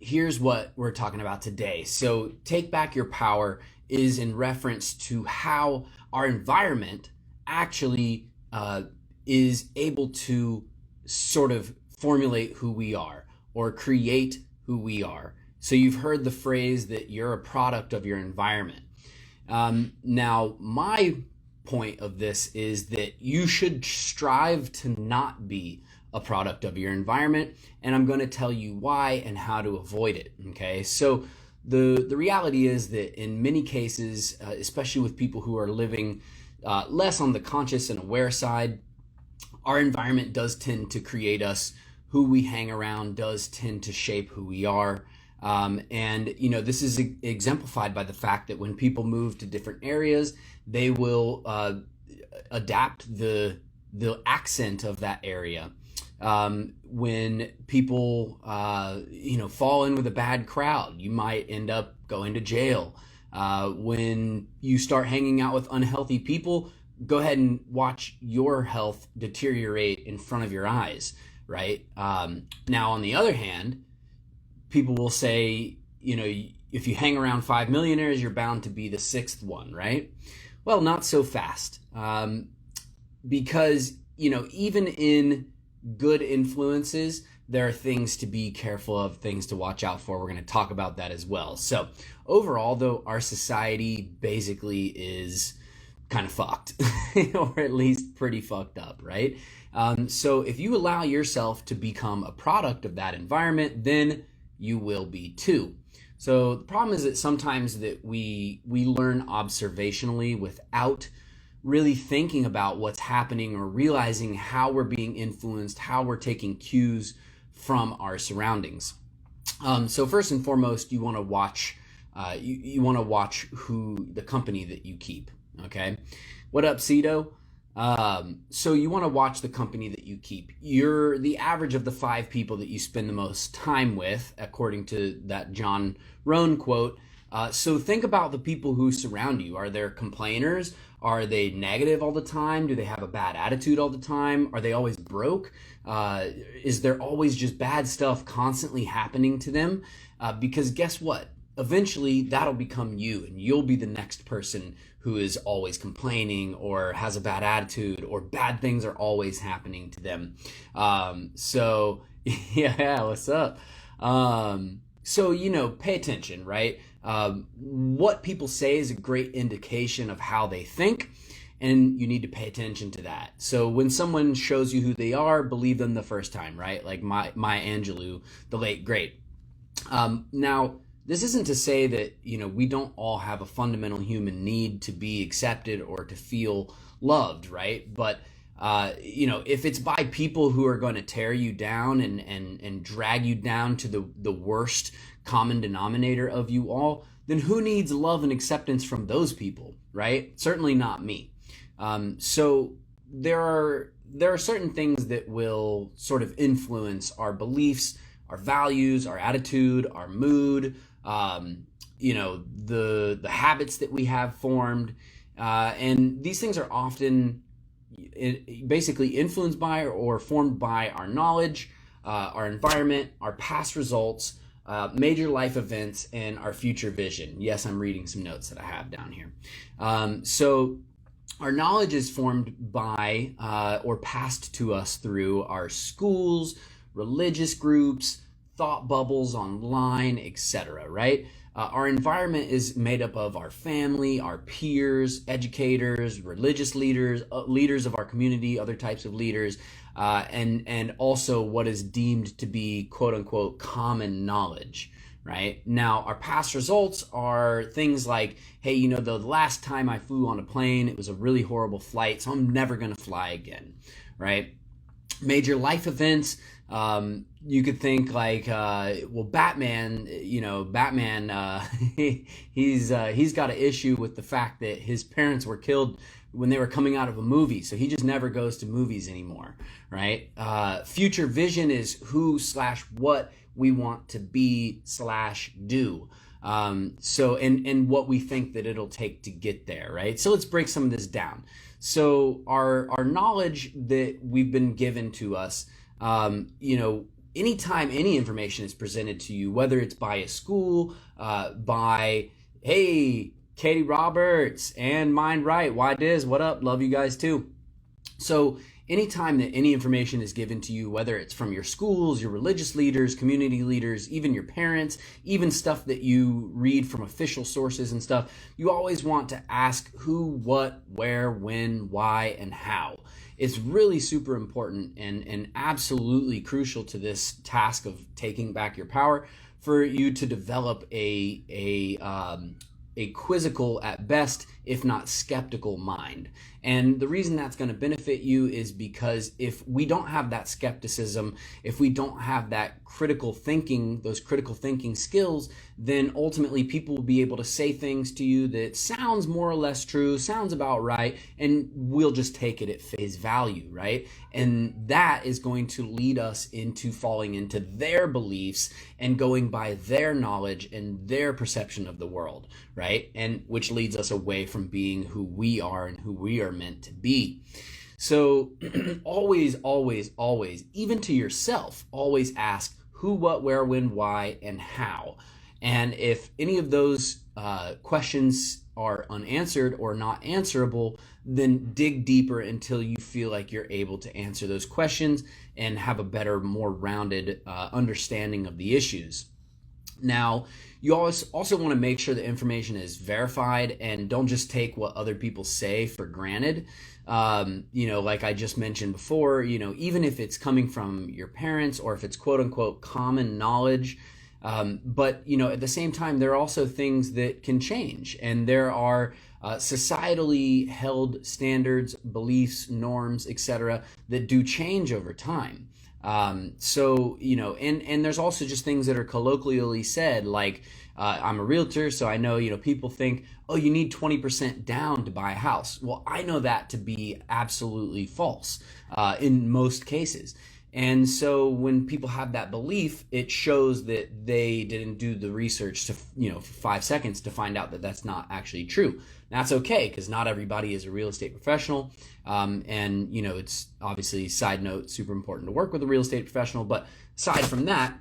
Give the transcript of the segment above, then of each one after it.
here's what we're talking about today. So take back your power is in reference to how our environment actually is able to sort of formulate who we are or create who we are. So you've heard the phrase that you're a product of your environment. Now, my point of this is that you should strive to not be a product of your environment, and I'm going to tell you why and how to avoid it. Okay, so the reality is that in many cases, especially with people who are living less on the conscious and aware side, our environment does tend to create us. Who we hang around does tend to shape who we are. And this is exemplified by the fact that when people move to different areas, they will adapt the accent of that area. When people fall in with a bad crowd, you might end up going to jail. When you start hanging out with unhealthy people, go ahead and watch your health deteriorate in front of your eyes, right? Now, on the other hand, people will say, if you hang around 5 millionaires, you're bound to be the sixth one, right? Well, not so fast. Because, even in good influences, there are things to be careful of, things to watch out for. We're going to talk about that as well. So overall, though, our society basically is kind of fucked, or at least pretty fucked up, right? So if you allow yourself to become a product of that environment, then you will be too. So the problem is that sometimes that we learn observationally without really thinking about what's happening or realizing how we're being influenced, how we're taking cues from our surroundings. So first and foremost, you want to watch you want to watch the company that you keep. Okay, what up, Cito? So you want to watch the company that you keep. You're the average of the 5 people that you spend the most time with, according to that John Rohn quote. So think about the people who surround you. Are there complainers? Are they negative all the time? Do they have a bad attitude all the time? Are they always broke? Is there always just bad stuff constantly happening to them? Because guess what? Eventually that'll become you, and you'll be the next person who is always complaining or has a bad attitude, or bad things are always happening to them. So yeah, what's up? So, pay attention, right? What people say is a great indication of how they think, and you need to pay attention to that. So when someone shows you who they are, believe them the first time, right? Like Maya Angelou, the late great. Now, this isn't to say that, we don't all have a fundamental human need to be accepted or to feel loved, right? But, if it's by people who are going to tear you down and drag you down to the worst common denominator of you all, then who needs love and acceptance from those people, right? Certainly not me. So there are certain things that will sort of influence our beliefs, our values, our attitude, our mood, the habits that we have formed, and these things are often basically influenced by or formed by our knowledge, our environment, our past results, major life events, and our future vision. Yes, I'm reading some notes that I have down here. So our knowledge is formed by or passed to us through our schools, religious groups, thought bubbles online, etc., right? Our environment is made up of our family, our peers, educators, religious leaders, leaders of our community, other types of leaders, and also what is deemed to be quote unquote common knowledge, right? Now, our past results are things like, hey, the last time I flew on a plane, it was a really horrible flight, so I'm never going to fly again, right? Major life events, you could think like, Batman, he's got an issue with the fact that his parents were killed when they were coming out of a movie, so he just never goes to movies anymore, right? Future vision is who/what we want to be/do. So and what we think that it'll take to get there, right? So let's break some of this down. So our knowledge that we've been given to us, anytime any information is presented to you, whether it's by a school, by, hey, Katie Roberts and Mind Right, why Diz, what up, love you guys too. So anytime that any information is given to you, whether it's from your schools, your religious leaders, community leaders, even your parents, even stuff that you read from official sources and stuff, you always want to ask who, what, where, when, why, and how. It's really super important and absolutely crucial to this task of taking back your power for you to develop a quizzical at best, if not skeptical mind. And the reason that's going to benefit you is because if we don't have that skepticism, if we don't have that critical thinking, those critical thinking skills, then ultimately people will be able to say things to you that sounds more or less true, sounds about right, and we'll just take it at face value, right? And that is going to lead us into falling into their beliefs and going by their knowledge and their perception of the world, right? And which leads us away from being who we are and who we are meant to be. So always, even to yourself, always ask who, what, where, when, why, and how. And if any of those questions are unanswered or not answerable, then dig deeper until you feel like you're able to answer those questions and have a better, more rounded understanding of the issues. Now, you also want to make sure the information is verified and don't just take what other people say for granted. Like I just mentioned before, even if it's coming from your parents or if it's quote unquote common knowledge, but at the same time, there are also things that can change, and there are societally held standards, beliefs, norms, etc., that do change over time. And there's also just things that are colloquially said, like I'm a realtor, so I know, people think, oh, you need 20% down to buy a house. Well, I know that to be absolutely false in most cases. And so when people have that belief, it shows that they didn't do the research to, for 5 seconds to find out that that's not actually true. That's okay, because not everybody is a real estate professional. It's obviously, side note, super important to work with a real estate professional. But aside from that,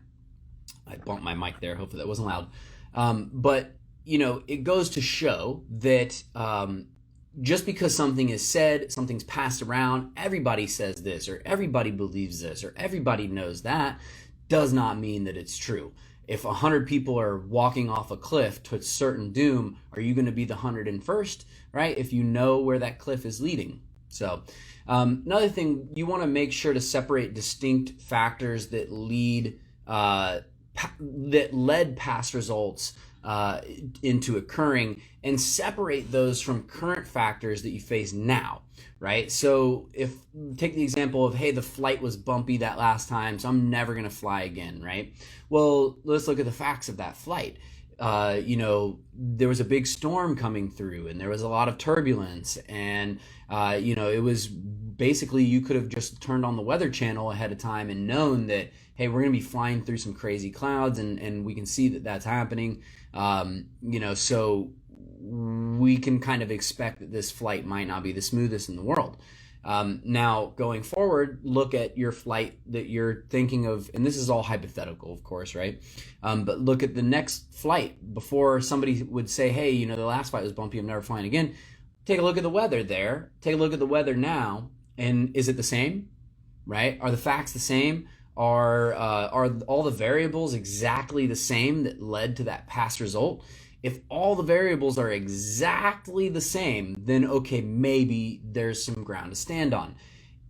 I bumped my mic there. Hopefully that wasn't loud. It goes to show that just because something is said, something's passed around, everybody says this, or everybody believes this, or everybody knows that, does not mean that it's true. If 100 people are walking off a cliff to a certain doom, are you going to be the 101st, right? If you know where that cliff is leading. So another thing, you want to make sure to separate distinct factors that led past results into occurring, and separate those from current factors that you face now, right? So if take the example of, hey, the flight was bumpy that last time, so I'm never going to fly again, right? Well, let's look at the facts of that flight. There was a big storm coming through, and there was a lot of turbulence, and it was basically, you could have just turned on the Weather Channel ahead of time and known that, hey, we're going to be flying through some crazy clouds, and we can see that that's happening. So we can kind of expect that this flight might not be the smoothest in the world. Now, going forward, look at your flight that you're thinking of, and this is all hypothetical, of course, right? But look at the next flight before somebody would say, hey, the last flight was bumpy, I'm never flying again. Take a look at the weather there. Take a look at the weather now, and is it the same, right? Are the facts the same? Are all the variables exactly the same that led to that past result? If all the variables are exactly the same, then okay, maybe there's some ground to stand on.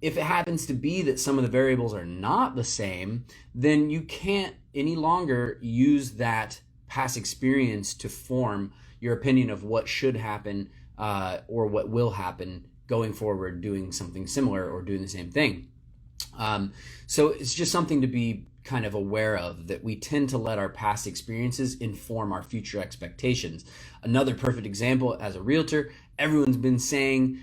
If it happens to be that some of the variables are not the same, then you can't any longer use that past experience to form your opinion of what should happen or what will happen going forward, doing something similar or doing the same thing. So it's just something to be kind of aware of, that we tend to let our past experiences inform our future expectations. Another perfect example, as a realtor, everyone's been saying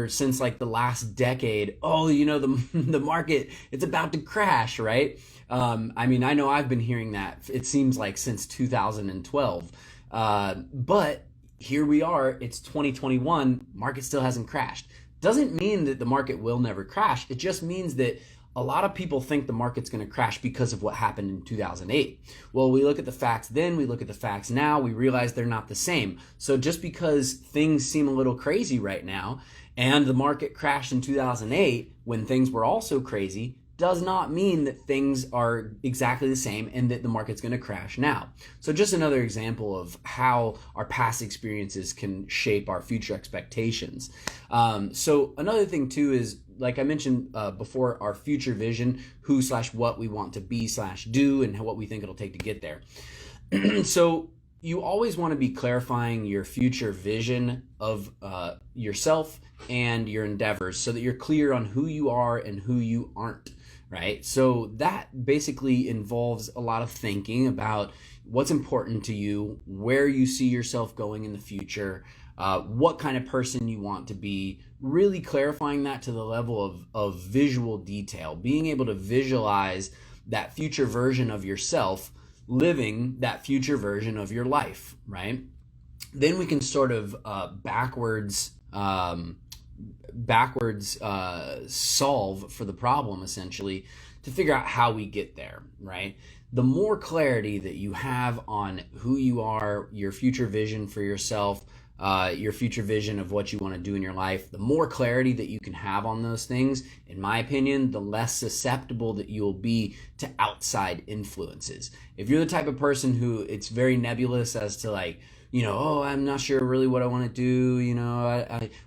since like the last decade, oh, the market, it's about to crash, right? I know I've been hearing that, it seems like, since 2012. But here we are, it's 2021, market still hasn't crashed. Doesn't mean that the market will never crash. It just means that a lot of people think the market's going to crash because of what happened in 2008. Well, we look at the facts then, we look at the facts now, we realize they're not the same. So just because things seem a little crazy right now and the market crashed in 2008 when things were also crazy, does not mean that things are exactly the same and that the market's going to crash now. So just another example of how our past experiences can shape our future expectations. So another thing too is, like I mentioned before, our future vision, who/what we want to be/do, and what we think it'll take to get there. So you always want to be clarifying your future vision of yourself and your endeavors so that you're clear on who you are and who you aren't, right? So that basically involves a lot of thinking about what's important to you, where you see yourself going in the future, what kind of person you want to be, really clarifying that to the level of visual detail, being able to visualize that future version of yourself living that future version of your life, right? Then we can sort of backwards solve for the problem, essentially, to figure out how we get there, right? The more clarity that you have on who you are, your future vision for yourself, your future vision of what you want to do in your life, the more clarity that you can have on those things, in my opinion, the less susceptible that you'll be to outside influences. If you're the type of person who it's very nebulous as to like, oh, I'm not sure really what I want to do,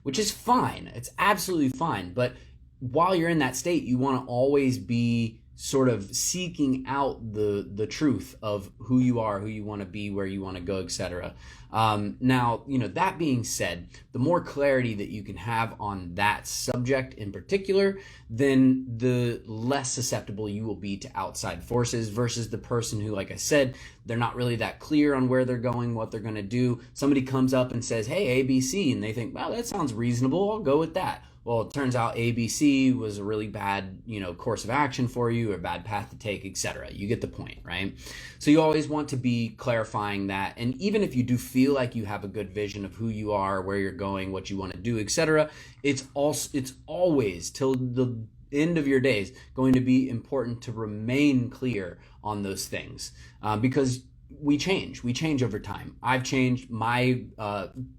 which is fine. It's absolutely fine. But while you're in that state, you want to always be sort of seeking out the truth of who you are, who you want to be, where you want to go, etc. Now, that being said, the more clarity that you can have on that subject in particular, then the less susceptible you will be to outside forces versus the person who, like I said, they're not really that clear on where they're going, what they're going to do. Somebody comes up and says, hey, ABC, and they think, well, that sounds reasonable. I'll go with that. Well, it turns out ABC was a really bad, course of action for you, or a bad path to take, etc. You get the point, right? So you always want to be clarifying that. And even if you do feel like you have a good vision of who you are, where you're going, what you want to do, etc., it's always till the end of your days going to be important to remain clear on those things, because we change over time. I've changed. My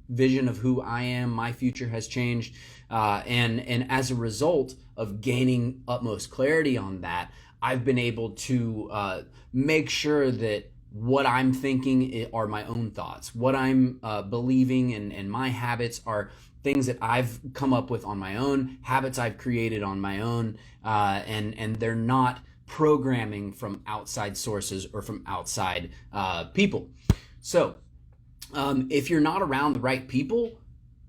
vision of who I am, my future has changed, and as a result of gaining utmost clarity on that, I've been able to make sure that what I'm thinking are my own thoughts, what I'm believing, and my habits are things that I've come up with on my own, habits I've created on my own, and they're not programming from outside sources or from outside people. So if you're not around the right people,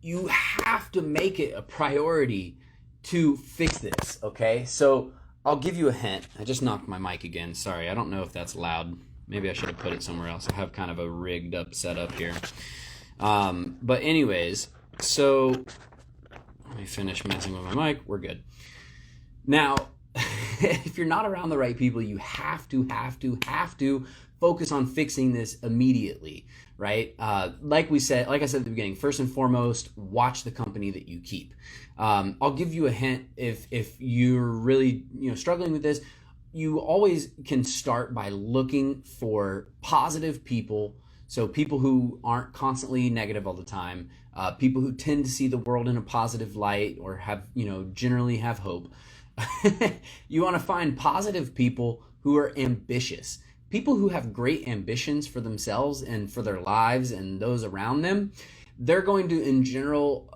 you have to make it a priority to fix this, okay? So I'll give you a hint. I just knocked my mic again. Sorry, I don't know if that's loud. Maybe I should have put it somewhere else. I have kind of a rigged up setup here. But anyways, so let me finish messing with my mic. We're good. Now, if you're not around the right people, you have to focus on fixing this immediately, right? Like I said at the beginning, first and foremost, watch the company that you keep. I'll give you a hint if you're really struggling with this. You always can start by looking for positive people. So people who aren't constantly negative all the time, people who tend to see the world in a positive light or have, generally have hope. You want to find positive people who are ambitious. People who have great ambitions for themselves and for their lives and those around them. They're going to, in general,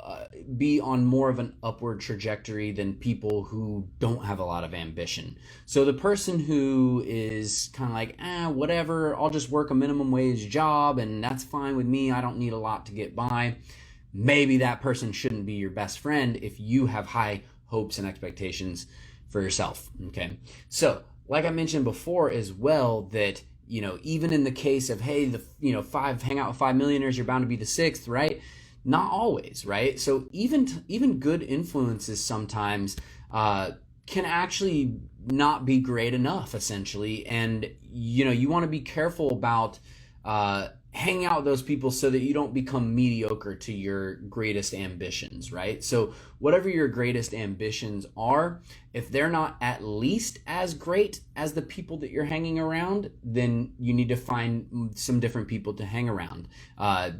be on more of an upward trajectory than people who don't have a lot of ambition. So the person who is kind of like, whatever, I'll just work a minimum wage job and that's fine with me. I don't need a lot to get by. Maybe that person shouldn't be your best friend if you have high hopes and expectations for yourself. Okay. So like I mentioned before as well, that even in the case of, hey, hang out with 5 millionaires, you're bound to be the sixth, right? Not always, right? So even good influences sometimes can actually not be great enough, essentially. And you want to be careful about hang out with those people so that you don't become mediocre to your greatest ambitions, right? So whatever your greatest ambitions are, if they're not at least as great as the people that you're hanging around, then you need to find some different people to hang around.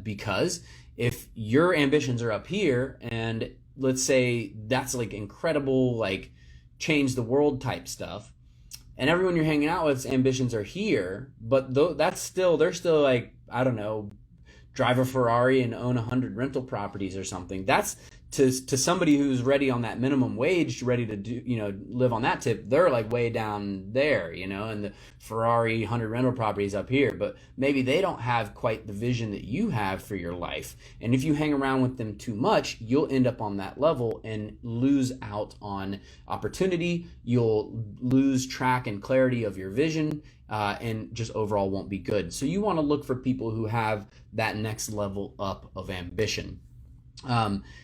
Because if your ambitions are up here, and let's say that's like incredible, like change the world type stuff, and everyone you're hanging out with's ambitions are here, but they're still like, I don't know, drive a Ferrari and own 100 rental properties or something. That's to somebody who's ready on that minimum wage, ready to do, live on that tip. They're like way down there, and the Ferrari 100 rental properties up here, but maybe they don't have quite the vision that you have for your life. And if you hang around with them too much, you'll end up on that level and lose out on opportunity. You'll lose track and clarity of your vision, and just overall won't be good. So you want to look for people who have that next level up of ambition.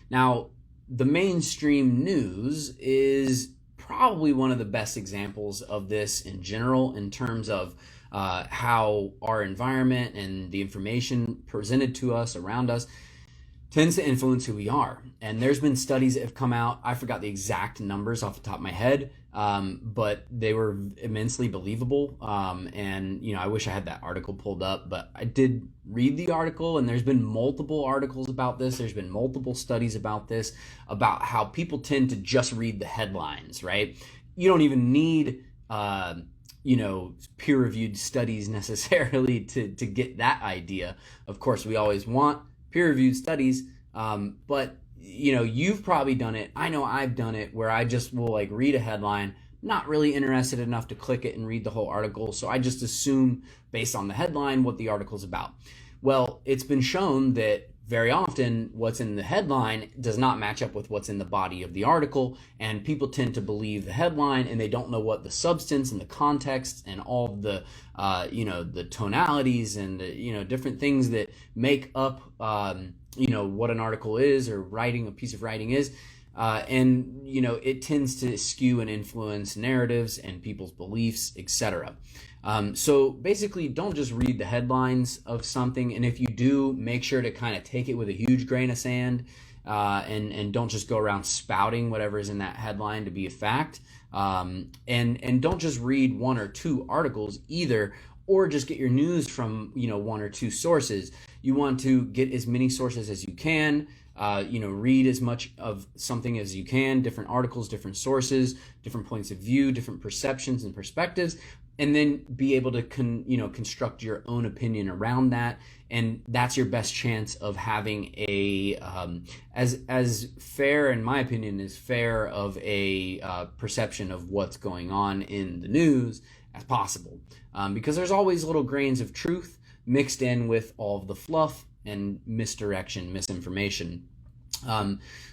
Now, the mainstream news is probably one of the best examples of this in general, in terms of how our environment and the information presented to us around us tends to influence who we are. And there's been studies that have come out. I forgot the exact numbers off the top of my head, but they were immensely believable. And I wish I had that article pulled up, but I did read the article, and there's been multiple articles about this. There's been multiple studies about this, about how people tend to just read the headlines, right? You don't even need peer-reviewed studies necessarily to get that idea. Of course, we always want peer-reviewed studies, but you've probably done it. I know I've done it, where I just will like read a headline, not really interested enough to click it and read the whole article, so I just assume based on the headline what the article's about. Well, it's been shown that very often what's in the headline does not match up with what's in the body of the article, and people tend to believe the headline, and they don't know what the substance and the context and all of the the tonalities and the different things that make up what an article is, or a piece of writing is. And it tends to skew and influence narratives and people's beliefs, etc. So basically, don't just read the headlines of something, and if you do, make sure to kind of take it with a huge grain of sand, and don't just go around spouting whatever is in that headline to be a fact. And don't just read one or two articles either, or just get your news from one or two sources. You want to get as many sources as you can. Read as much of something as you can, different articles, different sources, different points of view, different perceptions and perspectives, and then be able to construct your own opinion around that. And that's your best chance of having a as fair, in my opinion, as fair of a perception of what's going on in the news as possible, because there's always little grains of truth mixed in with all of the fluff and misdirection, misinformation.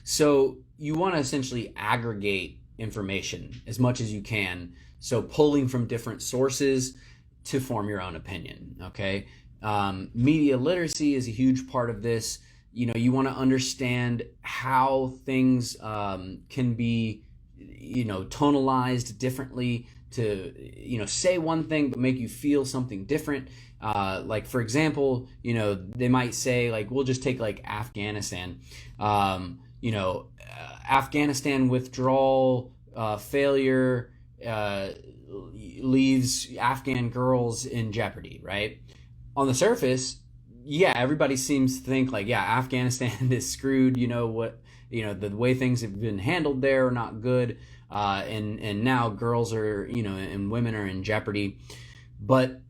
So you want to essentially aggregate information as much as you can. So pulling from different sources to form your own opinion. Okay. Media literacy is a huge part of this. You want to understand how things can be, tonalized differently to, say one thing but make you feel something different. Like, for example, they might say, like, we'll just take like Afghanistan. Afghanistan withdrawal failure leaves Afghan girls in jeopardy, right? On the surface, yeah, everybody seems to think like, yeah, Afghanistan is screwed. The way things have been handled there are not good. And now girls are, and women are in jeopardy. But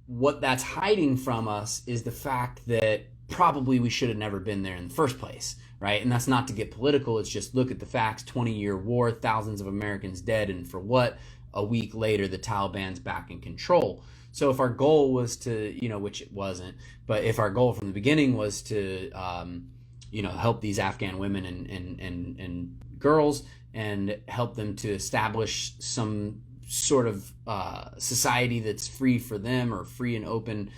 what that's hiding from us is the fact that probably we should have never been there in the first place, right? And that's not to get political. It's just look at the facts. 20-year war, thousands of Americans dead, and for what? A week later, the Taliban's back in control. So if our goal was to, which it wasn't, but if our goal from the beginning was to, help these Afghan women and girls and help them to establish some sort of society that's free for them, or free and open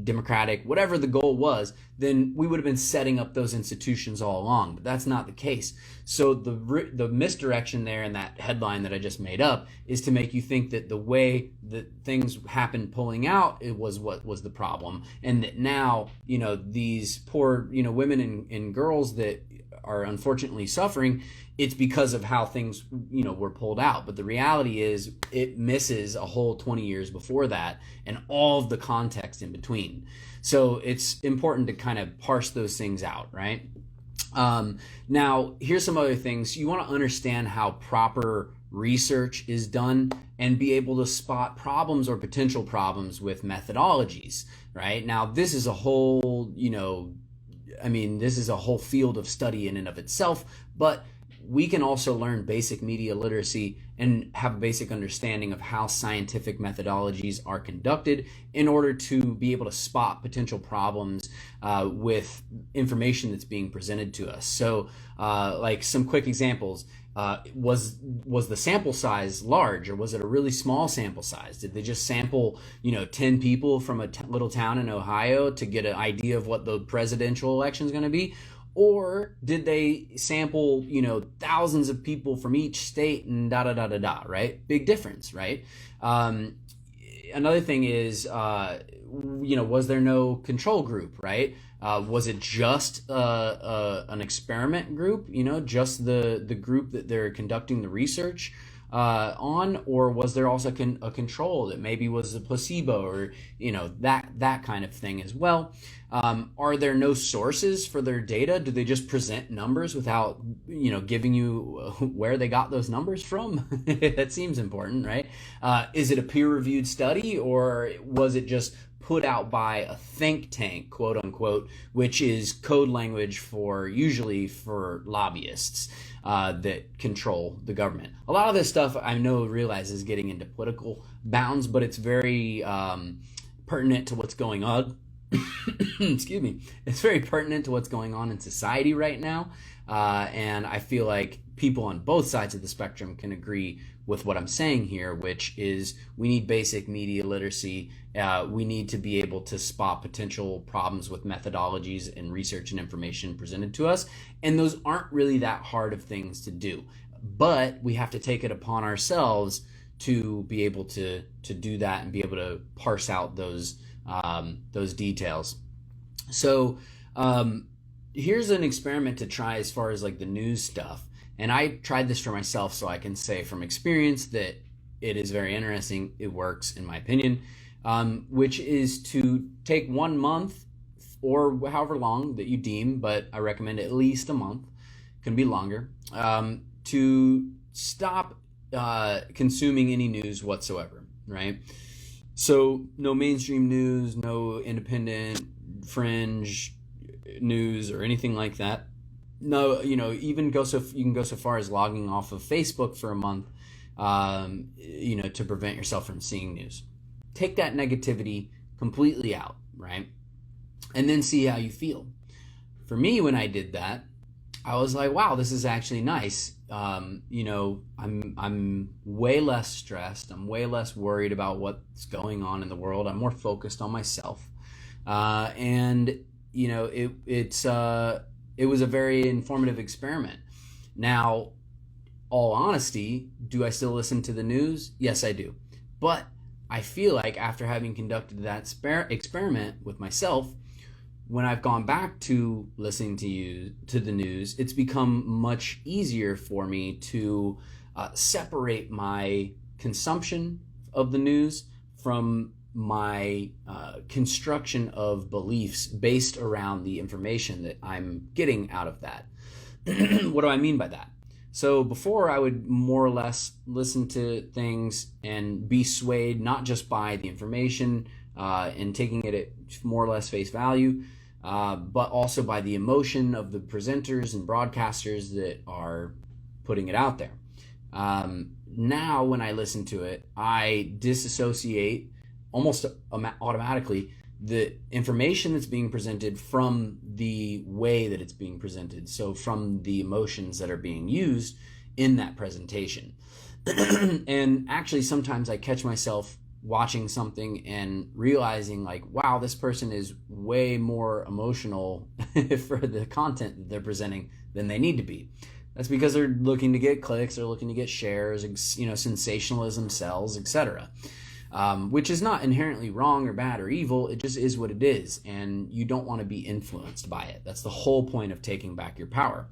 democratic, whatever the goal was, then we would have been setting up those institutions all along. But that's not the case. So the misdirection there in that headline that I just made up is to make you think that the way that things happened pulling out, it was what was the problem, and that now, these poor, women and girls that are unfortunately suffering, it's because of how things, were pulled out. But the reality is it misses a whole 20 years before that and all of the context in between. So it's important to kind of parse those things out, right? Now, here's some other things. You want to understand how proper research is done and be able to spot problems or potential problems with methodologies, right? Now, this is a whole, this is a whole field of study in and of itself, but we can also learn basic media literacy and have a basic understanding of how scientific methodologies are conducted in order to be able to spot potential problems with information that's being presented to us. So like some quick examples, was the sample size large, or was it a really small sample size? Did they just sample 10 people from a little town in Ohio to get an idea of what the presidential election is going to be? Or did they sample, thousands of people from each state and right? Big difference, right? Another thing is, was there no control group, right? Was it just an experiment group, just the group that they're conducting the research on, or was there also a control that maybe was a placebo, or that kind of thing as well? Are there no sources for their data? Do they just present numbers without giving you where they got those numbers from? That seems important, right? Is it a peer-reviewed study, or was it just put out by a think tank, quote unquote, which is code language usually for lobbyists that control the government? A lot of this stuff I realize is getting into political bounds, but it's very pertinent to what's going on. Excuse me. It's very pertinent to what's going on in society right now. And I feel like people on both sides of the spectrum can agree with what I'm saying here, which is we need basic media literacy. We need to be able to spot potential problems with methodologies and research and information presented to us. And those aren't really that hard of things to do. But we have to take it upon ourselves to be able to do that and be able to parse out those details. So here's an experiment to try as far as like the news stuff. And I tried this for myself, so I can say from experience that it is very interesting. It works, in my opinion, which is to take 1 month or however long that you deem, but I recommend at least a month, can be longer, to stop consuming any news whatsoever, right? So no mainstream news, no independent, fringe news or anything like that. No, you can go so far as logging off of Facebook for a month, to prevent yourself from seeing news. Take that negativity completely out, right? And then see how you feel. For me, when I did that, I was like, wow, this is actually nice. I'm way less stressed. I'm way less worried about what's going on in the world. I'm more focused on myself. It was a very informative experiment. Now, all honesty, do I still listen to the news? Yes, I do. But I feel like after having conducted that experiment with myself, when I've gone back to listening to the news, it's become much easier for me to separate my consumption of the news from my construction of beliefs based around the information that I'm getting out of that. What do I mean by that? So before, I would more or less listen to things and be swayed not just by the information and taking it at more or less face value, but also by the emotion of the presenters and broadcasters that are putting it out there. Now, when I listen to it, I disassociate almost automatically the information that's being presented from the way that it's being presented. So from the emotions that are being used in that presentation. And actually, sometimes I catch myself watching something and realizing like, wow, this person is way more emotional for the content that they're presenting than they need to be. That's because they're looking to get clicks, they're looking to get shares, sensationalism sells, etc. Which is not inherently wrong or bad or evil. It just is what it is, and you don't want to be influenced by it. That's the whole point of taking back your power.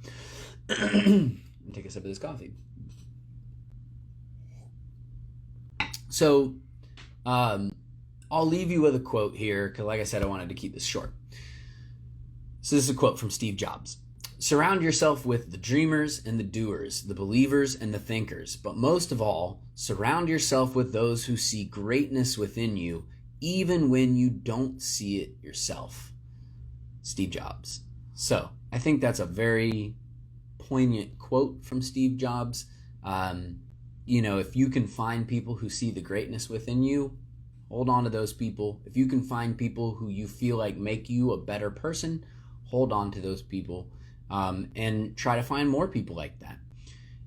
Take a sip of this coffee. So I'll leave you with a quote here, because like I said, I wanted to keep this short. So this is a quote from Steve Jobs. Surround yourself with the dreamers and the doers, the believers and the thinkers, but most of all, surround yourself with those who see greatness within you, even when you don't see it yourself. Steve Jobs. So I think that's a very poignant quote from Steve Jobs. If you can find people who see the greatness within you, hold on to those people. If you can find people who you feel like make you a better person, hold on to those people. And try to find more people like that.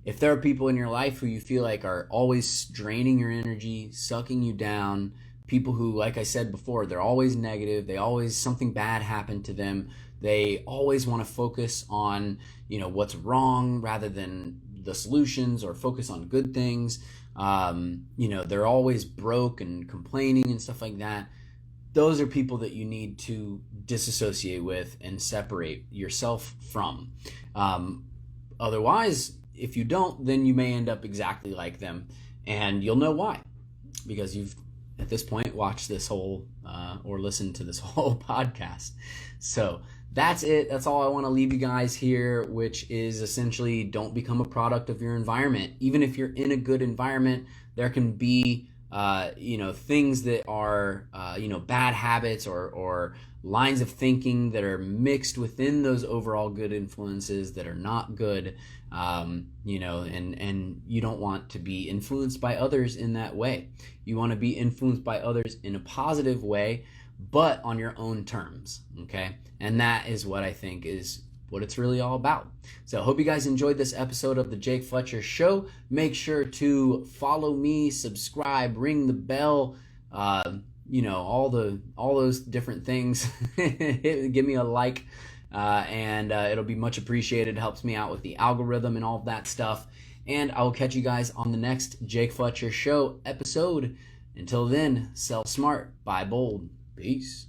If there are people in your life who you feel like are always draining your energy, sucking you down, people who, like I said before, they're always negative, something bad happened to them, they always want to focus on, what's wrong rather than the solutions, or focus on good things, they're always broke and complaining and stuff like that. Those are people that you need to disassociate with and separate yourself from. Otherwise, if you don't, then you may end up exactly like them, and you'll know why, because you've, at this point, watched this whole or listened to this whole podcast. So that's it. That's all I want to leave you guys here, which is essentially, don't become a product of your environment. Even if you're in a good environment, there can be things that are, bad habits or lines of thinking that are mixed within those overall good influences that are not good, and you don't want to be influenced by others in that way. You want to be influenced by others in a positive way, but on your own terms, okay? And that is what I think is what it's really all about. So I hope you guys enjoyed this episode of the Jake Fletcher Show. Make sure to follow me, subscribe, ring the bell, all those different things. Give me a like, and it'll be much appreciated. It helps me out with the algorithm and all of that stuff. And I will catch you guys on the next Jake Fletcher Show episode. Until then, sell smart, buy bold. Peace.